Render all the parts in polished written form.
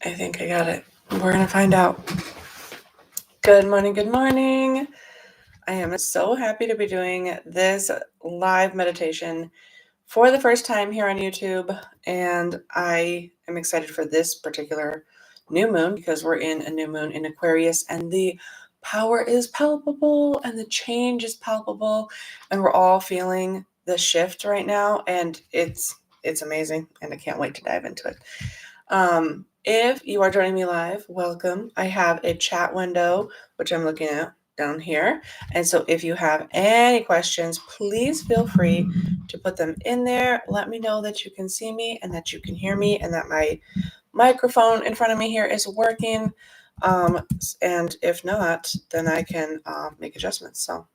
I think I got it. We're going to find out. Good morning. Good morning. I am so happy to be doing this live meditation for the first time here on YouTube. And I am excited for this particular new moon because we're in a new moon in Aquarius and the power is palpable and the change is palpable. And we're all feeling the shift right now. And it's amazing. And I can't wait to dive into it. If you are joining me live, welcome. I have a chat window, which I'm looking at down here. And so if you have any questions, please feel free to put them in there. Let me know that you can see me and that you can hear me and that my microphone in front of me here is working. And if not, then I can make adjustments. So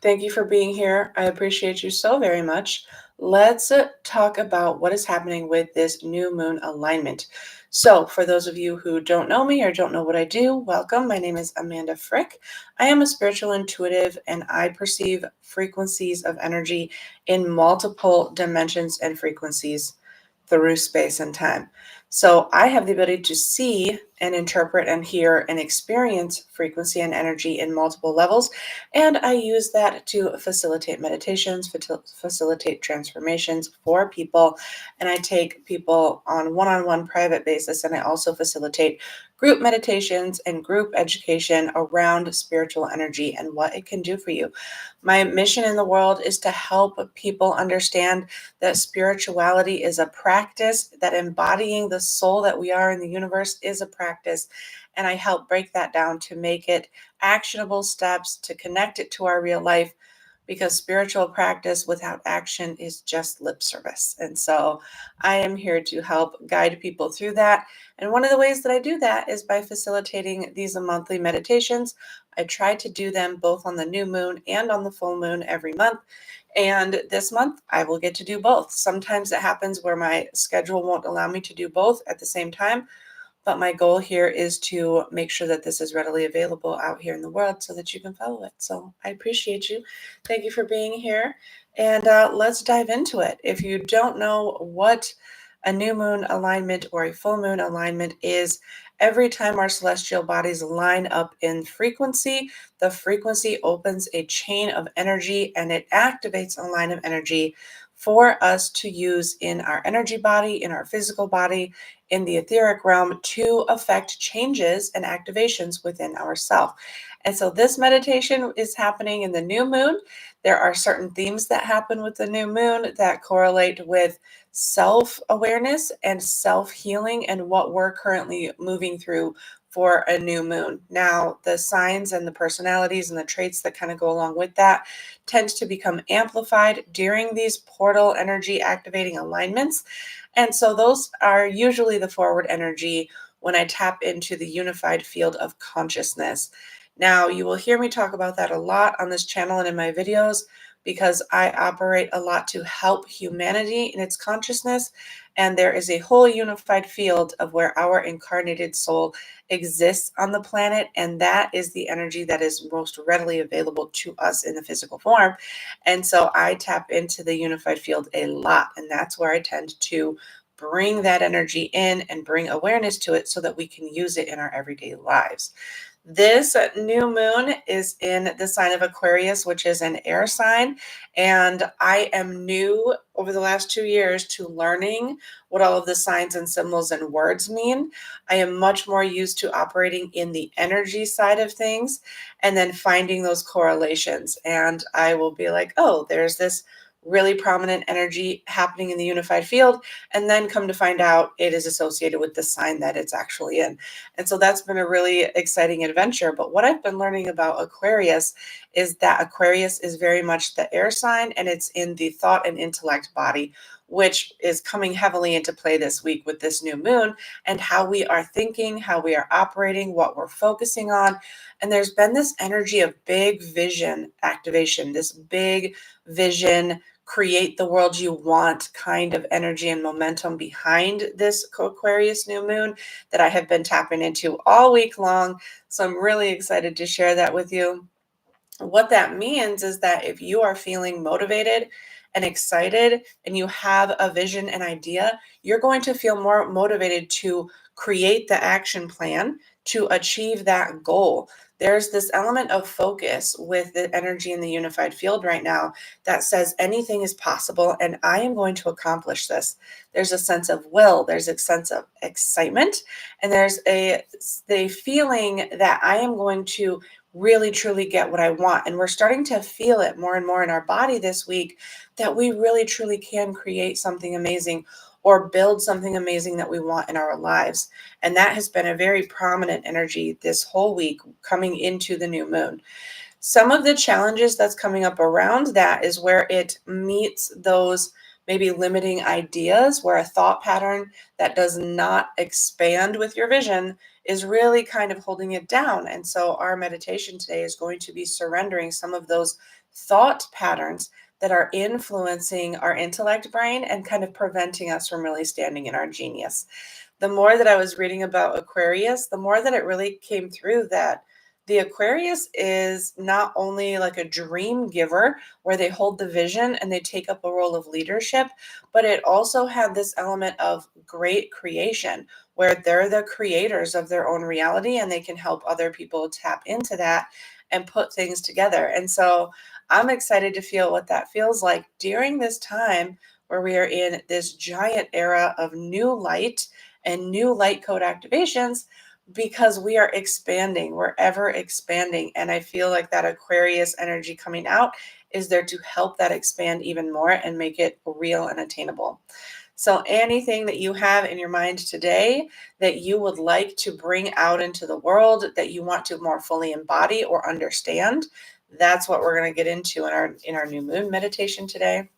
thank you for being here. I appreciate you so very much. Let's talk about what is happening with this new moon alignment. So for those of you who don't know me or don't know what I do, welcome. My name is Amanda Frick. I am a spiritual intuitive and I perceive frequencies of energy in multiple dimensions and frequencies through space and time. So I have the ability to see and interpret and hear and experience frequency and energy in multiple levels. And I use that to facilitate meditations, facilitate transformations for people. And I take people on one-on-one private basis. And I also facilitate group meditations and group education around spiritual energy and what it can do for you. My mission in the world is to help people understand that spirituality is a practice, that embodying the soul that we are in the universe is a practice. And I help break that down to make it actionable steps, to connect it to our real life, because spiritual practice without action is just lip service. And so I am here to help guide people through that. And one of the ways that I do that is by facilitating these monthly meditations. I try to do them both on the new moon and on the full moon every month. And this month I will get to do both. Sometimes it happens where my schedule won't allow me to do both at the same time. But my goal here is to make sure that this is readily available out here in the world so that you can follow it. So I appreciate you. Thank you for being here. And let's dive into it. If you don't know what a new moon alignment or a full moon alignment is, every time our celestial bodies line up in frequency, the frequency opens a chain of energy and it activates a line of energy for us to use in our energy body, in our physical body, in the etheric realm to affect changes and activations within ourselves. And so this meditation is happening in the new moon. There are certain themes that happen with the new moon that correlate with self-awareness and self-healing and what we're currently moving through for a new moon. Now, the signs and the personalities and the traits that kind of go along with that tends to become amplified during these portal energy activating alignments. And so those are usually the forward energy when I tap into the unified field of consciousness. Now, you will hear me talk about that a lot on this channel and in my videos because I operate a lot to help humanity in its consciousness. And there is a whole unified field of where our incarnated soul exists on the planet. And that is the energy that is most readily available to us in the physical form. And so I tap into the unified field a lot. And that's where I tend to bring that energy in and bring awareness to it so that we can use it in our everyday lives. This new moon is in the sign of Aquarius, which is an air sign. And I am new over the last 2 years to learning what all of the signs and symbols and words mean. I am much more used to operating in the energy side of things and then finding those correlations. And I will be like, oh, there's this really prominent energy happening in the unified field, and then come to find out it is associated with the sign that it's actually in. And so that's been a really exciting adventure. But what I've been learning about Aquarius is that Aquarius is very much the air sign, and it's in the thought and intellect body, which is coming heavily into play this week with this new moon and how we are thinking, how we are operating, what we're focusing on. And there's been this energy of big vision activation, this big vision, create the world you want kind of energy and momentum behind this Aquarius new moon that I have been tapping into all week long. So I'm really excited to share that with you. What that means is that if you are feeling motivated and excited and you have a vision and idea, you're going to feel more motivated to create the action plan to achieve that goal. There's this element of focus with the energy in the unified field right now that says anything is possible and I am going to accomplish this. There's a sense of will, there's a sense of excitement, and there's the feeling that I am going to really truly get what I want. And we're starting to feel it more and more in our body this week that we really truly can create something amazing or build something amazing that we want in our lives. And that has been a very prominent energy this whole week coming into the new moon. Some of the challenges that's coming up around that is where it meets those maybe limiting ideas, where a thought pattern that does not expand with your vision is really kind of holding it down. And so our meditation today is going to be surrendering some of those thought patterns that are influencing our intellect brain and kind of preventing us from really standing in our genius. The more that I was reading about Aquarius, the more that it really came through that the Aquarius is not only like a dream giver where they hold the vision and they take up a role of leadership, but it also had this element of great creation where they're the creators of their own reality and they can help other people tap into that and put things together. And so I'm excited to feel what that feels like during this time where we are in this giant era of new light and new light code activations because we are expanding, we're ever expanding. And I feel like that Aquarius energy coming out is there to help that expand even more and make it real and attainable. So anything that you have in your mind today that you would like to bring out into the world, that you want to more fully embody or understand, that's what we're going to get into in our new moon meditation today.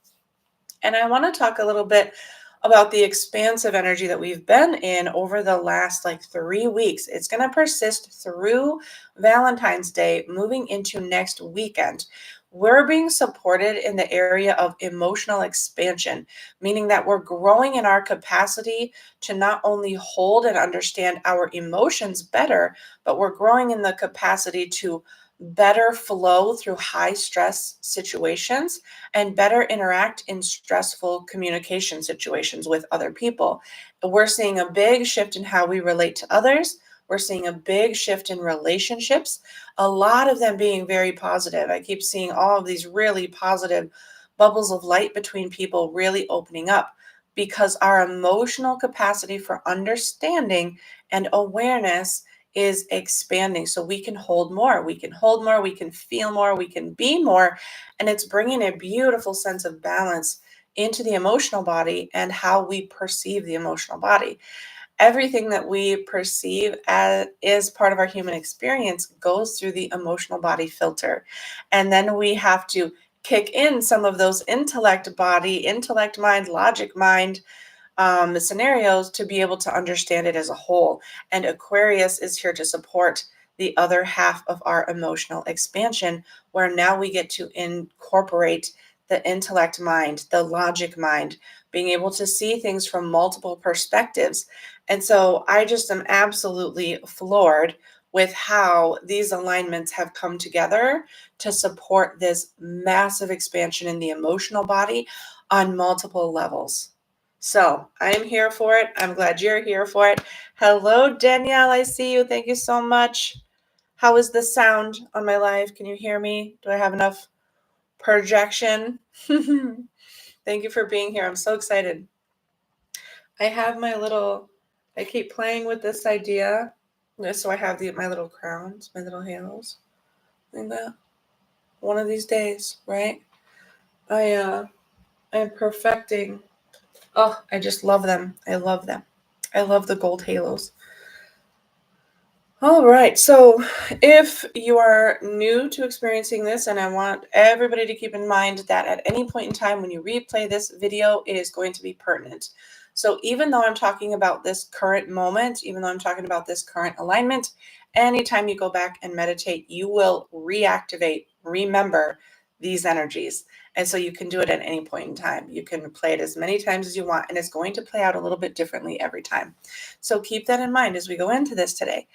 And I want to talk a little bit about the expansive energy that we've been in over the last like 3 weeks. It's going to persist through Valentine's Day, moving into next weekend. We're being supported in the area of emotional expansion, meaning that we're growing in our capacity to not only hold and understand our emotions better, but we're growing in the capacity to better flow through high stress situations and better interact in stressful communication situations with other people. We're seeing a big shift in how we relate to others. We're seeing a big shift in relationships, a lot of them being very positive. I keep seeing all of these really positive bubbles of light between people really opening up because our emotional capacity for understanding and awareness is expanding. So we can hold more, we can hold more, we can feel more, we can be more. And it's bringing a beautiful sense of balance into the emotional body and how we perceive the emotional body. Everything that we perceive as is part of our human experience goes through the emotional body filter. And then we have to kick in some of those intellect body, intellect mind, logic mind scenarios to be able to understand it as a whole. And Aquarius is here to support the other half of our emotional expansion, where now we get to incorporate the intellect mind, the logic mind, being able to see things from multiple perspectives. And so I just am absolutely floored with how these alignments have come together to support this massive expansion in the emotional body on multiple levels. So I'm here for it. I'm glad you're here for it. Hello, Danielle. I see you. Thank you so much. How is the sound on my live? Can you hear me? Do I have enough projection? Thank you for being here. I'm so excited. I have I keep playing with this idea. So I have my little crowns, my little halos. Like that. One of these days, right? I am perfecting. Oh, I just love them. I love them. I love the gold halos. All right. So if you are new to experiencing this, and I want everybody to keep in mind that at any point in time when you replay this video, it is going to be pertinent. So even though I'm talking about this current moment, even though I'm talking about this current alignment, anytime you go back and meditate, you will reactivate, remember these energies. And so you can do it at any point in time. You can play it as many times as you want, and it's going to play out a little bit differently every time. So keep that in mind as we go into this today.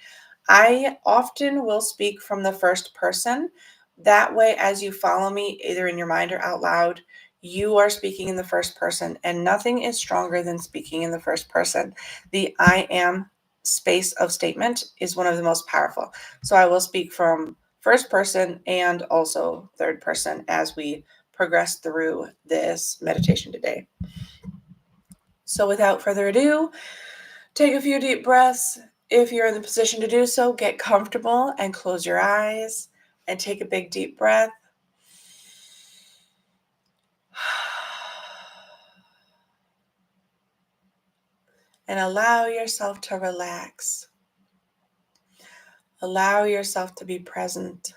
I often will speak from the first person. That way, as you follow me, either in your mind or out loud, you are speaking in the first person, and nothing is stronger than speaking in the first person. The I am space of statement is one of the most powerful. So I will speak from first person and also third person as we progress through this meditation today. So without further ado, take a few deep breaths. If you're in the position to do so, get comfortable and close your eyes and take a big deep breath. And allow yourself to relax. Allow yourself to be present.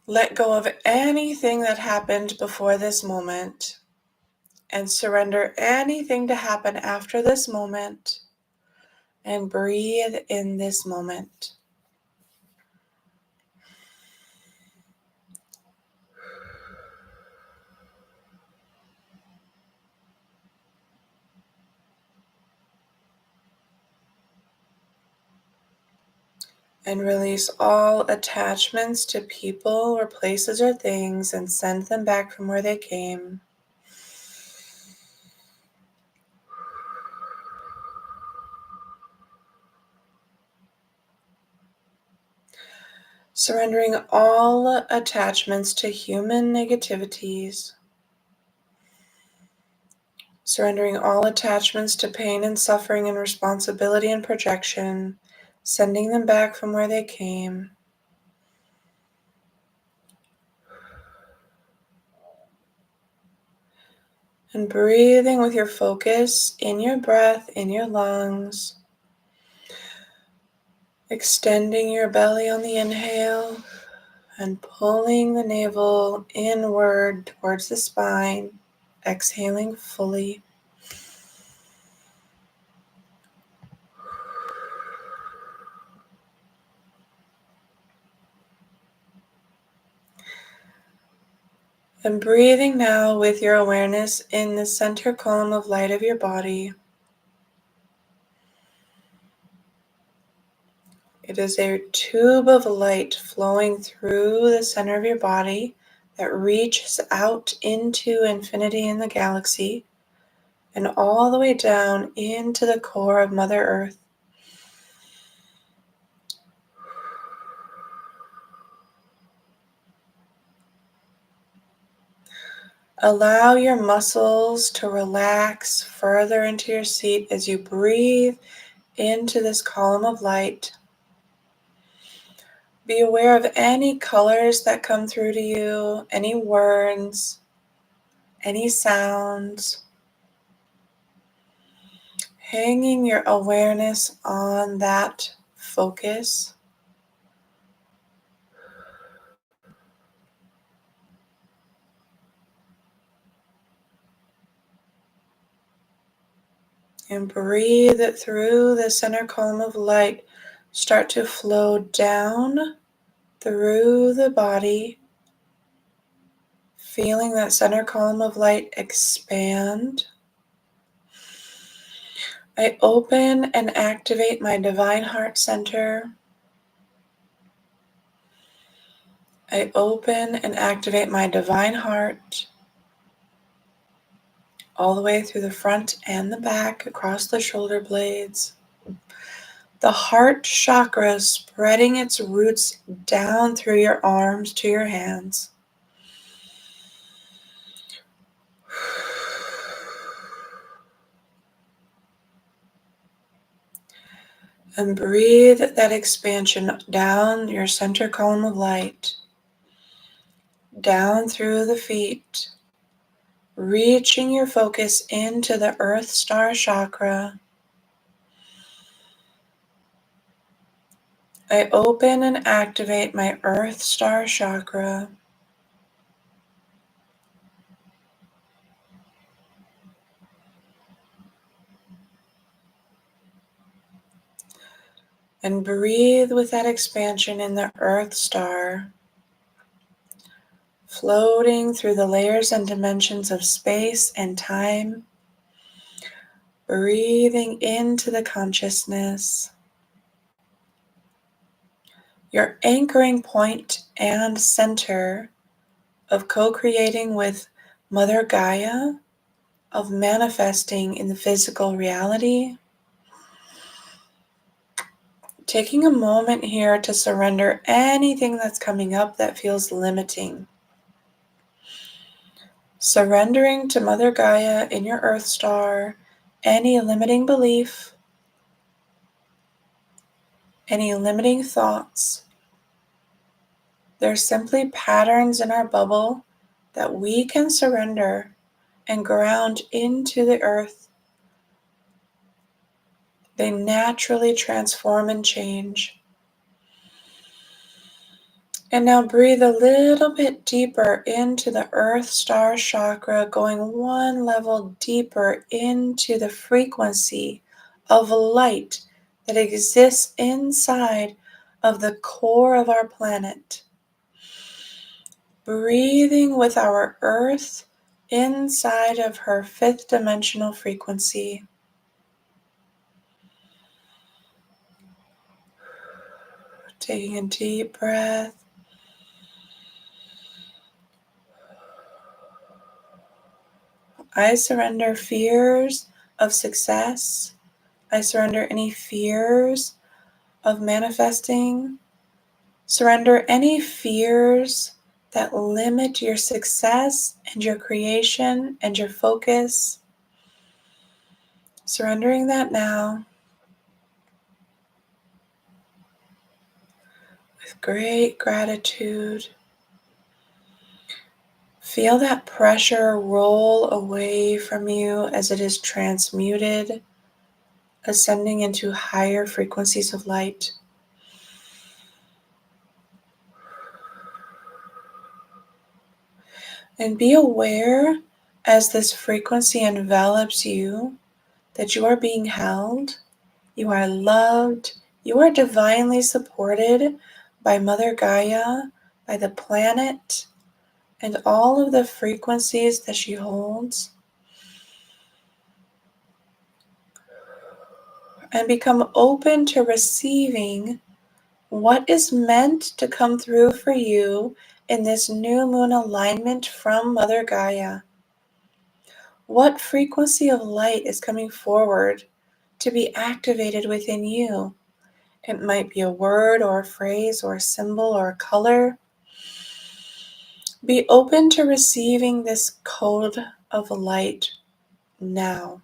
Let go of anything that happened before this moment and surrender anything to happen after this moment and breathe in this moment. And release all attachments to people or places or things and send them back from where they came. Surrendering all attachments to human negativities. Surrendering all attachments to pain and suffering and responsibility and projection, sending them back from where they came. And breathing with your focus in your breath, in your lungs. Extending your belly on the inhale and pulling the navel inward towards the spine. Exhaling fully. And breathing now with your awareness in the center column of light of your body. It is a tube of light flowing through the center of your body that reaches out into infinity in the galaxy and all the way down into the core of Mother Earth. Allow your muscles to relax further into your seat as you breathe into this column of light. Be aware of any colors that come through to you, any words, any sounds. Hanging your awareness on that focus. And breathe it through the center column of light. Start to flow down through the body, feeling that center column of light expand. I open and activate my divine heart center. I open and activate my divine heart all the way through the front and the back, across the shoulder blades. The heart chakra spreading its roots down through your arms to your hands. And breathe that expansion down your center column of light, down through the feet, reaching your focus into the Earth Star Chakra. I open and activate my Earth Star Chakra. And breathe with that expansion in the Earth Star, floating through the layers and dimensions of space and time, breathing into the consciousness. Your anchoring point and center of co-creating with Mother Gaia, of manifesting in the physical reality. Taking a moment here to surrender anything that's coming up that feels limiting. Surrendering to Mother Gaia in your Earth Star any limiting belief, any limiting thoughts. They're simply patterns in our bubble that we can surrender and ground into the earth. They naturally transform and change. And now breathe a little bit deeper into the Earth Star Chakra, going one level deeper into the frequency of light that exists inside of the core of our planet. Breathing with our Earth inside of her fifth dimensional frequency. Taking a deep breath. I surrender fears of success. I surrender any fears of manifesting. Surrender any fears that limit your success and your creation and your focus. Surrendering that now with great gratitude. Feel that pressure roll away from you as it is transmuted, ascending into higher frequencies of light. And be aware as this frequency envelops you that you are being held, you are loved, you are divinely supported by Mother Gaia, by the planet, and all of the frequencies that she holds. And become open to receiving what is meant to come through for you in this new moon alignment from Mother Gaia. What frequency of light is coming forward to be activated within you? It might be a word or a phrase or a symbol or a color. Be open to receiving this code of light now.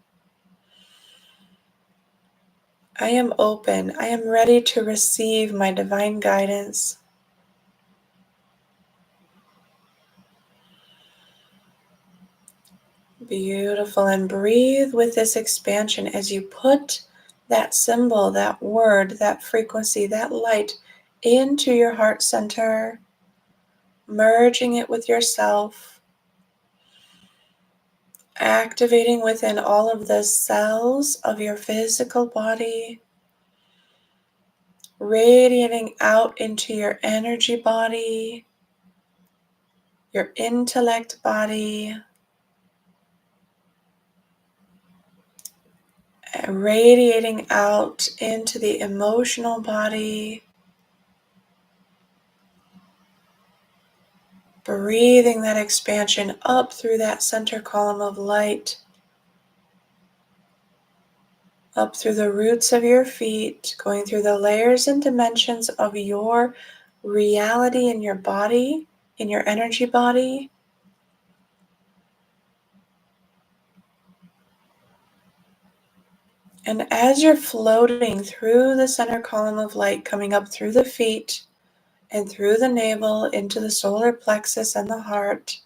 I am open. I am ready to receive my divine guidance. Beautiful. And breathe with this expansion as you put that symbol, that word, that frequency, that light into your heart center, merging it with yourself, activating within all of the cells of your physical body, radiating out into your energy body, your intellect body, radiating out into the emotional body, breathing that expansion up through that center column of light, up through the roots of your feet, going through the layers and dimensions of your reality in your body, in your energy body. And as you're floating through the center column of light, coming up through the feet and through the navel into the solar plexus and the heart,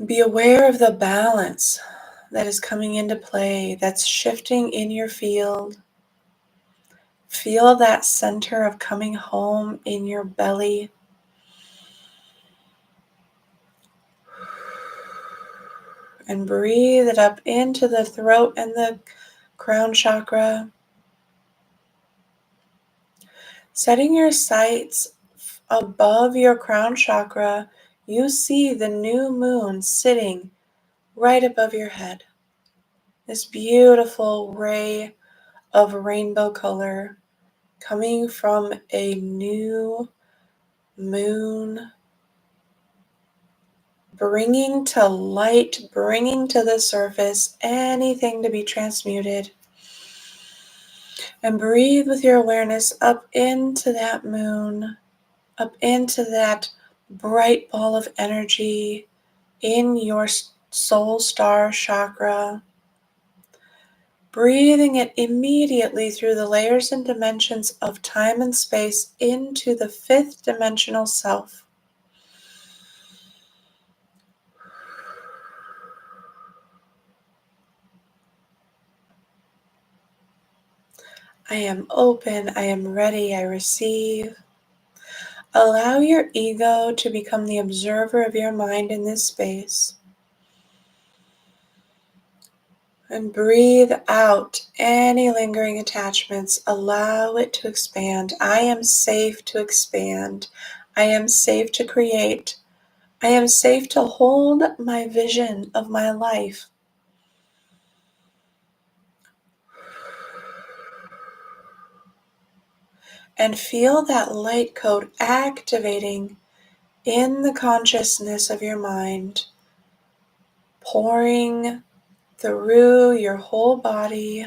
be aware of the balance that is coming into play, that's shifting in your field. Feel that center of coming home in your belly. And breathe it up into the throat and the crown chakra. Setting your sights above your crown chakra, you see the new moon sitting right above your head. This beautiful ray of rainbow color coming from a new moon, bringing to light, bringing to the surface anything to be transmuted. And breathe with your awareness up into that moon, up into that bright ball of energy in your soul star chakra. Breathing it immediately through the layers and dimensions of time and space into the fifth dimensional self. I am open, I am ready, I receive. Allow your ego to become the observer of your mind in this space. And breathe out any lingering attachments. Allow it to expand. I am safe to expand. I am safe to create. I am safe to hold my vision of my life. And feel that light code activating in the consciousness of your mind, pouring through your whole body.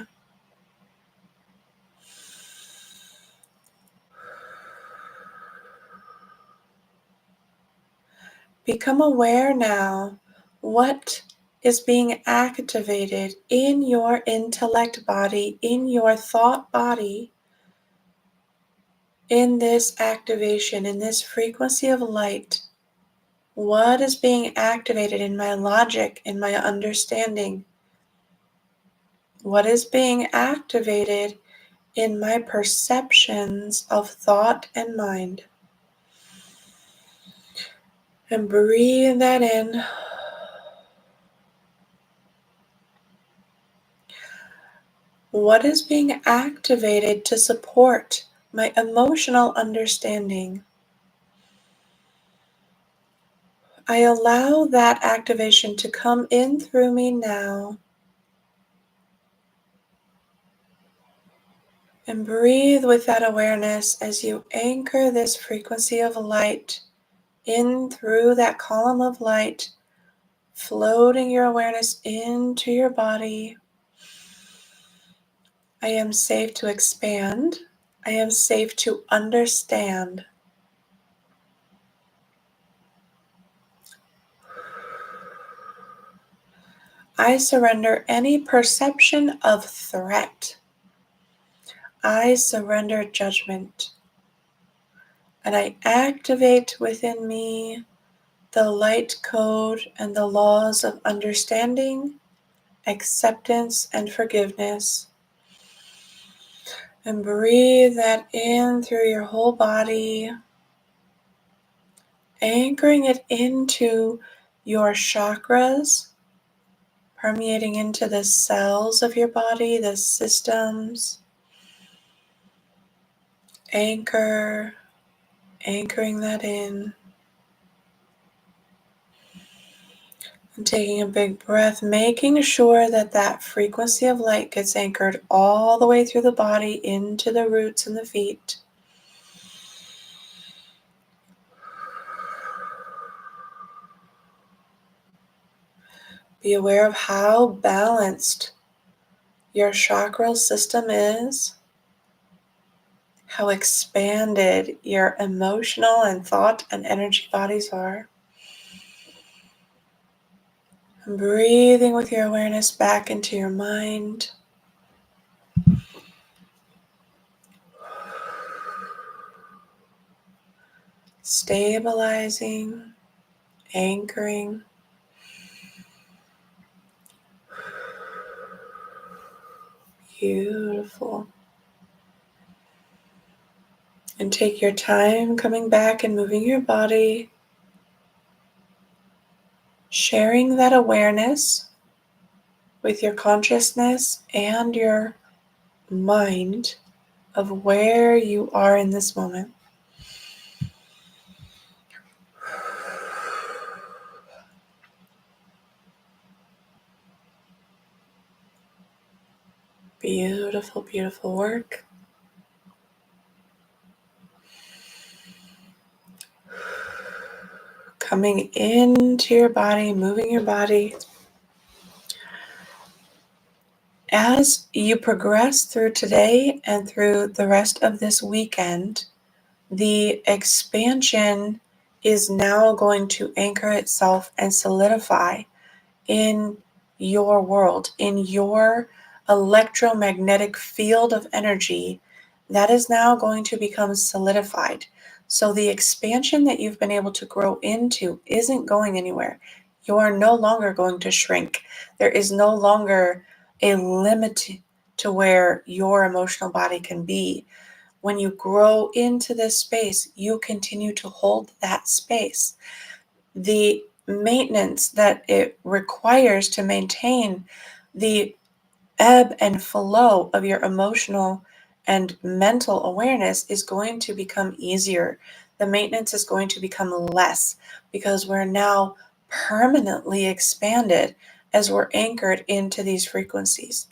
Become aware now what is being activated in your intellect body, in your thought body, in this activation, in this frequency of light. What is being activated in my logic, in my understanding? What is being activated in my perceptions of thought and mind? And breathe that in. What is being activated to support my emotional understanding? I allow that activation to come in through me now. And breathe with that awareness as you anchor this frequency of light in through that column of light, floating your awareness into your body. I am safe to expand. I am safe to understand. I surrender any perception of threat. I surrender judgment. And I activate within me the light code and the laws of understanding, acceptance, and forgiveness. And breathe that in through your whole body, anchoring it into your chakras, permeating into the cells of your body, the systems. Anchoring that in. And taking a big breath, making sure that that frequency of light gets anchored all the way through the body into the roots and the feet. Be aware of how balanced your chakral system is, how expanded your emotional and thought and energy bodies are. And breathing with your awareness back into your mind. Stabilizing, anchoring. Beautiful. And take your time coming back and moving your body, sharing that awareness with your consciousness and your mind of where you are in this moment. Beautiful, beautiful work. coming into your body, moving your body. As you progress through today and through the rest of this weekend, the expansion is now going to anchor itself and solidify in your world, in your electromagnetic field of energy that is now going to become solidified. So the expansion that you've been able to grow into isn't going anywhere. You are no longer going to shrink. There is no longer a limit to where your emotional body can be. When you grow into this space, you continue to hold that space. The maintenance that it requires to maintain the ebb and flow of your emotional and mental awareness is going to become easier. The maintenance is going to become less because we're now permanently expanded as we're anchored into these frequencies.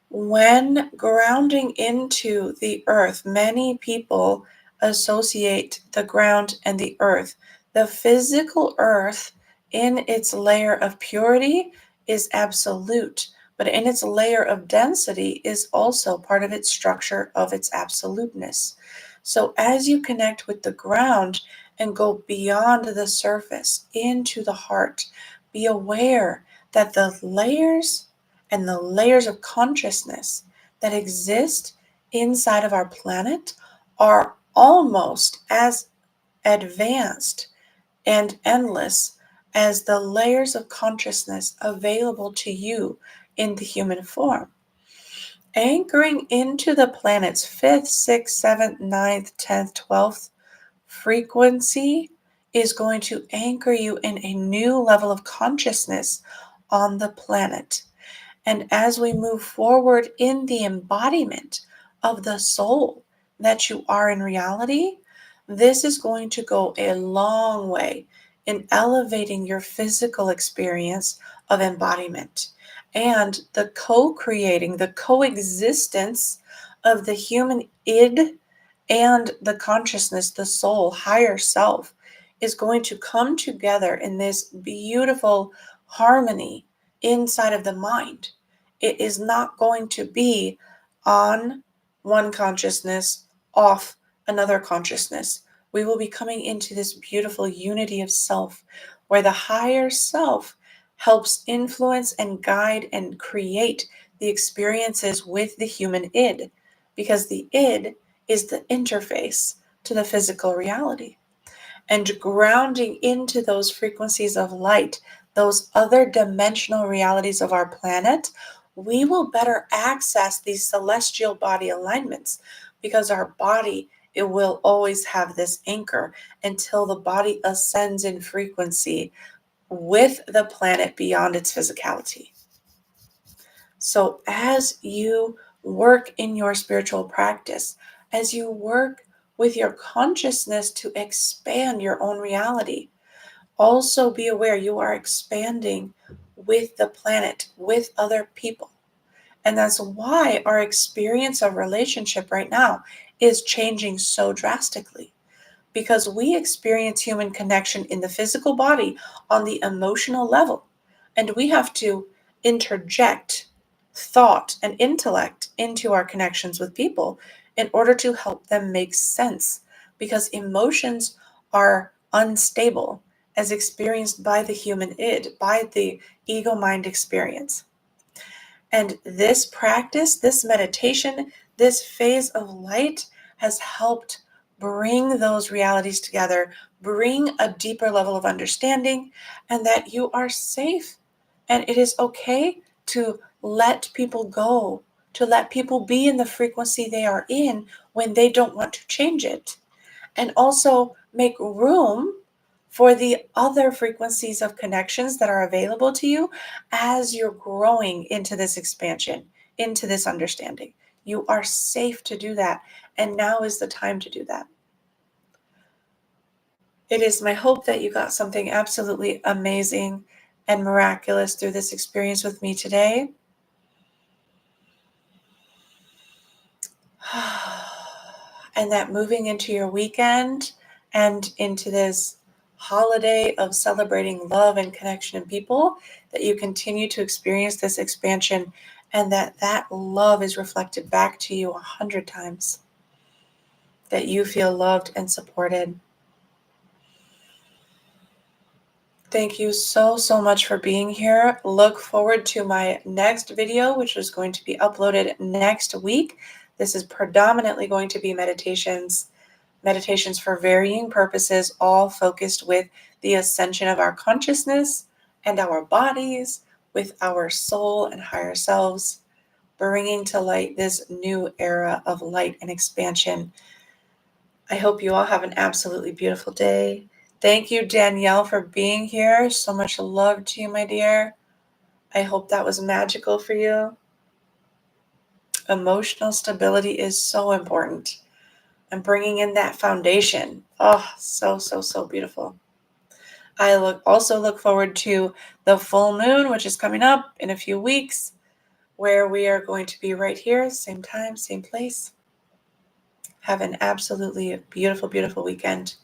When grounding into the earth, many people associate the ground and the earth. The physical earth, in its layer of purity, is absolute, but in its layer of density is also part of its structure of its absoluteness. So as you connect with the ground and go beyond the surface into the heart, be aware that the layers and the layers of consciousness that exist inside of our planet are almost as advanced and endless as the layers of consciousness available to you in the human form. Anchoring into the planet's 5th, 6th, 7th, 9th, 10th, 12th frequency is going to anchor you in a new level of consciousness on the planet. And as we move forward in the embodiment of the soul that you are in reality, this is going to go a long way in elevating your physical experience of embodiment and the co-creating, the coexistence of the human id and the consciousness, the soul, higher self, is going to come together in this beautiful harmony inside of the mind. It is not going to be on one consciousness, off another consciousness. We will be coming into this beautiful unity of self where the higher self helps influence and guide and create the experiences with the human id, because the id is the interface to the physical reality. And grounding into those frequencies of light, those other dimensional realities of our planet, we will better access these celestial body alignments, because our body, it will always have this anchor until the body ascends in frequency with the planet beyond its physicality. So as you work in your spiritual practice, as you work with your consciousness to expand your own reality, also be aware you are expanding with the planet, with other people. And that's why our experience of relationship right now is changing so drastically, because we experience human connection in the physical body on the emotional level, and we have to interject thought and intellect into our connections with people in order to help them make sense, because emotions are unstable as experienced by the human id, by the ego mind experience. And this practice, this meditation, this phase of light has helped bring those realities together, bring a deeper level of understanding, and that you are safe. And it is okay to let people go, to let people be in the frequency they are in when they don't want to change it. And also make room for the other frequencies of connections that are available to you as you're growing into this expansion, into this understanding. You are safe to do that, and now is the time to do that. It is my hope that you got something absolutely amazing and miraculous through this experience with me today. And that moving into your weekend and into this holiday of celebrating love and connection in people, that you continue to experience this expansion and that love is reflected back to you 100 times, that you feel loved and supported. Thank you so, so much for being here. Look forward to my next video, which is going to be uploaded next week. This is predominantly going to be meditations for varying purposes, all focused with the ascension of our consciousness and our bodies, with our soul and higher selves, bringing to light this new era of light and expansion. I hope you all have an absolutely beautiful day. Thank you, Danielle, for being here. So much love to you, my dear. I hope that was magical for you. Emotional stability is so important. And bringing in that foundation. Oh, so, so, so beautiful. I also look forward to the full moon, which is coming up in a few weeks, where we are going to be right here, same time, same place. Have an absolutely beautiful, beautiful weekend.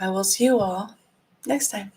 I will see you all next time.